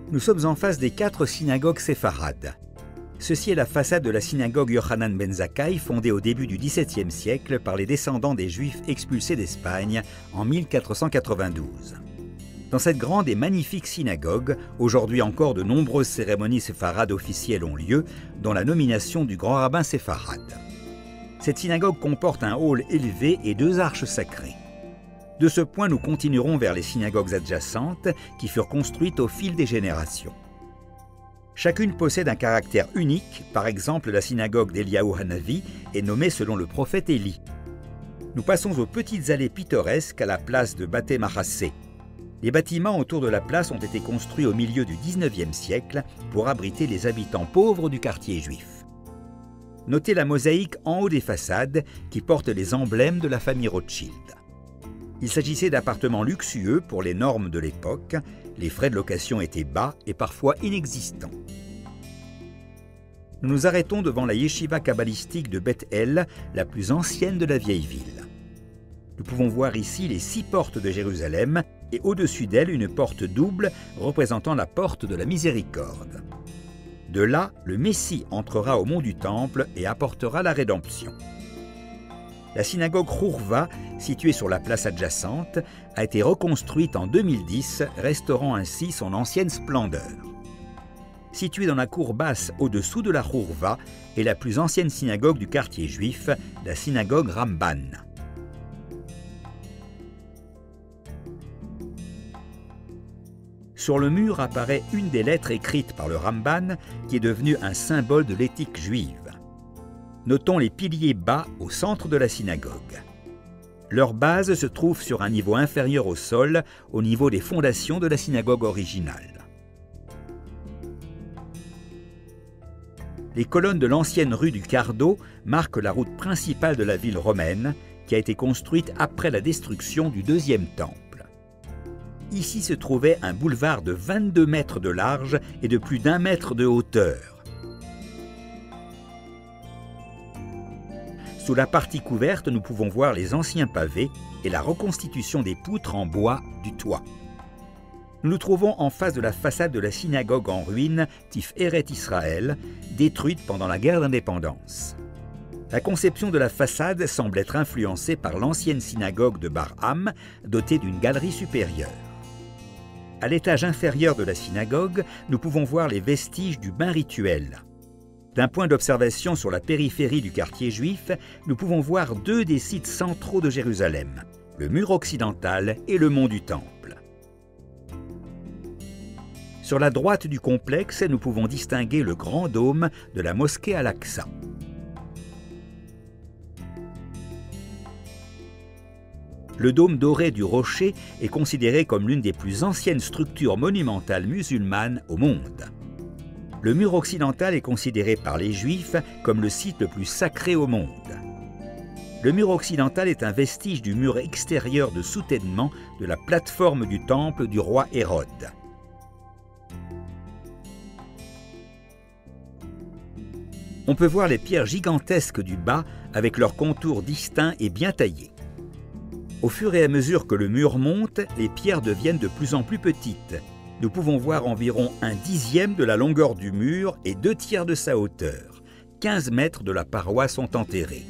Nous sommes en face des 4 synagogues séfarades. Ceci est la façade de la synagogue Yochanan ben Zakkai, fondée au début du XVIIe siècle par les descendants des Juifs expulsés d'Espagne en 1492. Dans cette grande et magnifique synagogue, aujourd'hui encore de nombreuses cérémonies séfarades officielles ont lieu, dont la nomination du grand rabbin séfarade. Cette synagogue comporte un hall élevé et 2 arches sacrées. De ce point, nous continuerons vers les synagogues adjacentes qui furent construites au fil des générations. Chacune possède un caractère unique, par exemple la synagogue d'Eliyahu Hanavi est nommée selon le prophète Élie. Nous passons aux petites allées pittoresques à la place de Baté Mahassé. Les bâtiments autour de la place ont été construits au milieu du XIXe siècle pour abriter les habitants pauvres du quartier juif. Notez la mosaïque en haut des façades qui porte les emblèmes de la famille Rothschild. Il s'agissait d'appartements luxueux pour les normes de l'époque. Les frais de location étaient bas et parfois inexistants. Nous nous arrêtons devant la yeshiva kabbalistique de Beth El, la plus ancienne de la vieille ville. Nous pouvons voir ici les 6 portes de Jérusalem et au-dessus d'elle une porte double représentant la porte de la miséricorde. De là, le Messie entrera au mont du Temple et apportera la rédemption. La synagogue Hourva, située sur la place adjacente, a été reconstruite en 2010, restaurant ainsi son ancienne splendeur. Située dans la cour basse au-dessous de la Hourva est la plus ancienne synagogue du quartier juif, la synagogue Ramban. Sur le mur apparaît une des lettres écrites par le Ramban qui est devenue un symbole de l'éthique juive. Notons les piliers bas au centre de la synagogue. Leur base se trouve sur un niveau inférieur au sol, au niveau des fondations de la synagogue originale. Les colonnes de l'ancienne rue du Cardo marquent la route principale de la ville romaine, qui a été construite après la destruction du deuxième temple. Ici se trouvait un boulevard de 22 mètres de large et de plus d'1 mètre de hauteur. Sous la partie couverte, nous pouvons voir les anciens pavés et la reconstitution des poutres en bois du toit. Nous nous trouvons en face de la façade de la synagogue en ruine Tiferet Israël, détruite pendant la guerre d'indépendance. La conception de la façade semble être influencée par l'ancienne synagogue de Bar-Am, dotée d'une galerie supérieure. À l'étage inférieur de la synagogue, nous pouvons voir les vestiges du bain rituel. D'un point d'observation sur la périphérie du quartier juif, nous pouvons voir 2 des sites centraux de Jérusalem, le mur occidental et le mont du Temple. Sur la droite du complexe, nous pouvons distinguer le grand dôme de la mosquée Al-Aqsa. Le dôme doré du rocher est considéré comme l'une des plus anciennes structures monumentales musulmanes au monde. Le mur occidental est considéré par les Juifs comme le site le plus sacré au monde. Le mur occidental est un vestige du mur extérieur de soutènement de la plateforme du temple du roi Hérode. On peut voir les pierres gigantesques du bas avec leurs contours distincts et bien taillés. Au fur et à mesure que le mur monte, les pierres deviennent de plus en plus petites. Nous pouvons voir environ 1/10 de la longueur du mur et 2/3 de sa hauteur. 15 mètres de la paroi sont enterrés.